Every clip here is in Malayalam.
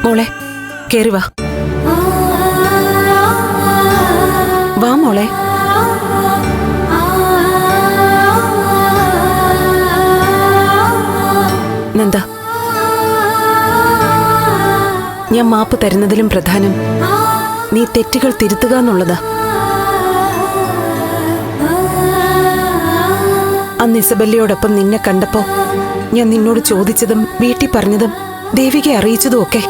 മോളെ കേറി വാ. വാ മോളെ. നന്ദ, ഞാൻ മാപ്പ് തരുന്നതിലും പ്രധാനം നീ തെറ്റുകൾ തിരുത്തുക എന്നുള്ളതാ. അന്ന് ഇസബല്ലയോടൊപ്പം നിന്നെ കണ്ടപ്പോ ഞാൻ നിന്നോട് ചോദിച്ചതും വീട്ടിൽ പറഞ്ഞതും ദേവികയെ അറിയിച്ചതും ഒക്കെ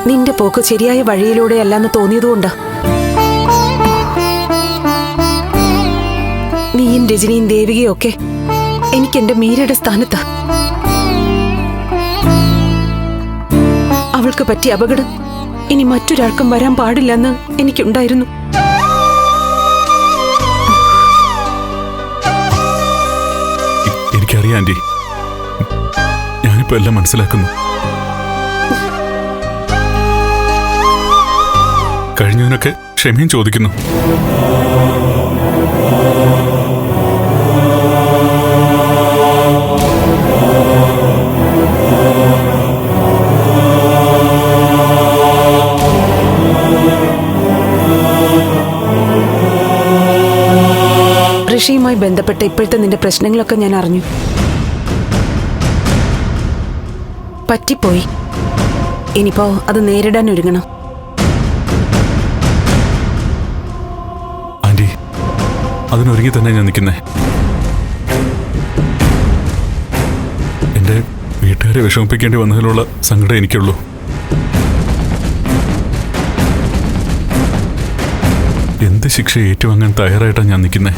നിന്റെ പോക്ക് ശരിയായ വഴിയിലൂടെ അല്ലാന്ന് തോന്നിയതുകൊണ്ടാ. നീയും രജനിയും ദേവികയും ഒക്കെ എനിക്ക് എന്റെ മീരയുടെ സ്ഥാനത്താ. അവൾക്ക് പറ്റിയ അപകടം ഇനി മറ്റൊരാൾക്കും വരാൻ പാടില്ലെന്ന് എനിക്കുണ്ടായിരുന്നു. എനിക്കറിയാം ആന്റി, ഞാനിപ്പോ എല്ലാം മനസ്സിലാക്കുന്നു. കഴിഞ്ഞതിനൊക്കെ ക്ഷമയും ചോദിക്കുന്നു. ഋഷിയുമായി ബന്ധപ്പെട്ട ഇപ്പോഴത്തെ നിന്റെ പ്രശ്നങ്ങളൊക്കെ ഞാൻ അറിഞ്ഞു. പറ്റിപ്പോയി. ഇനിയിപ്പോ അത് നേരിടാൻ ഒരുങ്ങണം. ആന്റി, അതിനൊരുങ്ങി തന്നെ ഞാൻ നിൽക്കുന്നേ. എന്റെ വീട്ടുകാരെ വിഷമിപ്പിക്കേണ്ടി വന്നതിലുള്ള സങ്കടം എനിക്കുള്ളൂ. എന്ത് ശിക്ഷ ഏറ്റുവാങ്ങാൻ തയ്യാറായിട്ടാണ് ഞാൻ നിൽക്കുന്നേ.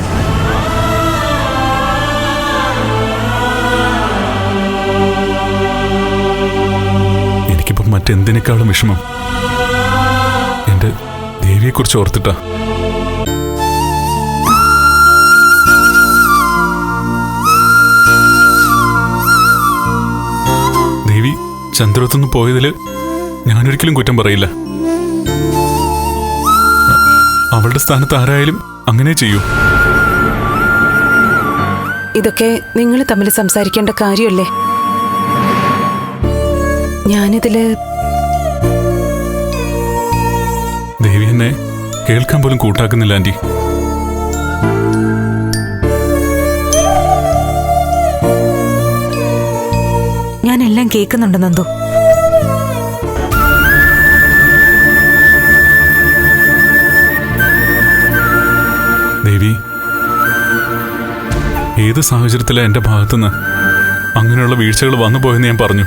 എനിക്കിപ്പം മറ്റെന്തിനേക്കാളും വിഷമം എന്റെ ദേവിയെക്കുറിച്ച് ഓർത്തിട്ടാ. ദേവി ചന്ദ്രത്തുനിന്ന് പോയതില് ഞാനൊരിക്കലും കുറ്റം പറയില്ല. അവളുടെ സ്ഥാനത്ത് ആരായാലും അങ്ങനെ ചെയ്യൂ. ഇതൊക്കെ നിങ്ങൾ തമ്മിൽ സംസാരിക്കേണ്ട കാര്യമല്ലേ? ഞാനിതില് ദേവി എന്നെ കേൾക്കാൻ പോലും കൂട്ടാക്കുന്നില്ല ആന്റി. ഞാൻ എല്ലാം കേൾക്കുന്നുണ്ട് നന്ദു. ദേവി, ഏത് സാഹചര്യത്തിലാണ് എന്റെ ഭാഗത്തുനിന്ന് അങ്ങനെയുള്ള വീഴ്ചകൾ വന്നു പോയെന്ന് ഞാൻ പറഞ്ഞു.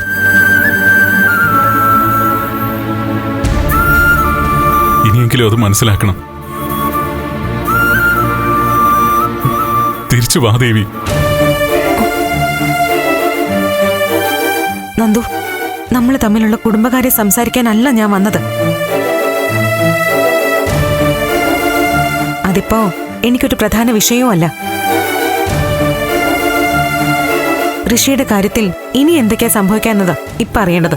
ഇനിയെങ്കിലും അത് മനസ്സിലാക്കണം. തിരിച്ചു വാ ദേവി. നന്ദു, നമ്മൾ തമ്മിലുള്ള കുടുംബകാര്യം സംസാരിക്കാനല്ല ഞാൻ വന്നത്. അതിപ്പോ എനിക്കൊരു പ്രധാന വിഷയവുമല്ല. ഋഷിയുടെ കാര്യത്തിൽ ഇനി എന്തൊക്കെയാ സംഭവിക്കാന്നത് ഇപ്പൊ അറിയേണ്ടത്.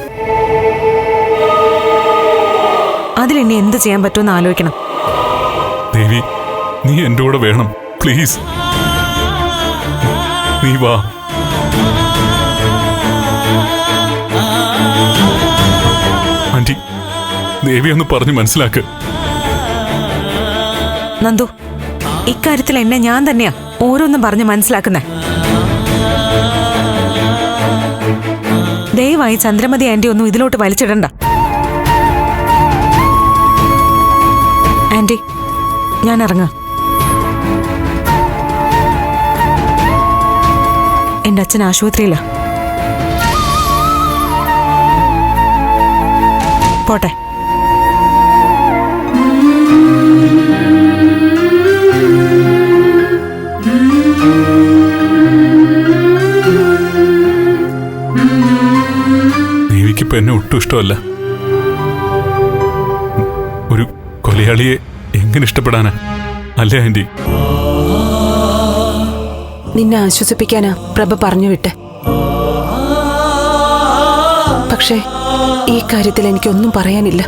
അതിലെന്നെ എന്ത് ചെയ്യാൻ പറ്റുമെന്ന് ആലോചിക്കണം. ദേവി, നീ എന്റെ കൂടെ വേണം, പ്ലീസ്. നീ വാ. ആന്റി, ദേവി ഒന്ന് പറഞ്ഞ് മനസ്സിലാക്ക്. നന്ദു, ഇക്കാര്യത്തിൽ എന്നെ ഞാൻ തന്നെയാ ഓരോന്നും പറഞ്ഞ് മനസ്സിലാക്കുന്നേ. ദയവായി ചന്ദ്രമതി ആന്റി ഒന്നും ഇതിലോട്ട് വലിച്ചിടണ്ട. ആന്റി, ഞാൻ ഇറങ്ങാം. എന്റെ അച്ഛൻ ആശുപത്രിയിലാ. പോട്ടെ. ദേവിക്കിപ്പോ എന്നെ ഒട്ടും ഇഷ്ടമല്ല. ഒരു കൊലയാളിയെ എങ്ങനെ ഇഷ്ടപ്പെടാനാ, അല്ലേ ആന്റി? നിന്നെ ആശ്വസിപ്പിക്കാനാ പ്രഭ പറഞ്ഞു വിട്ടെ. പക്ഷേ ഈ കാര്യത്തിൽ എനിക്കൊന്നും പറയാനില്ല.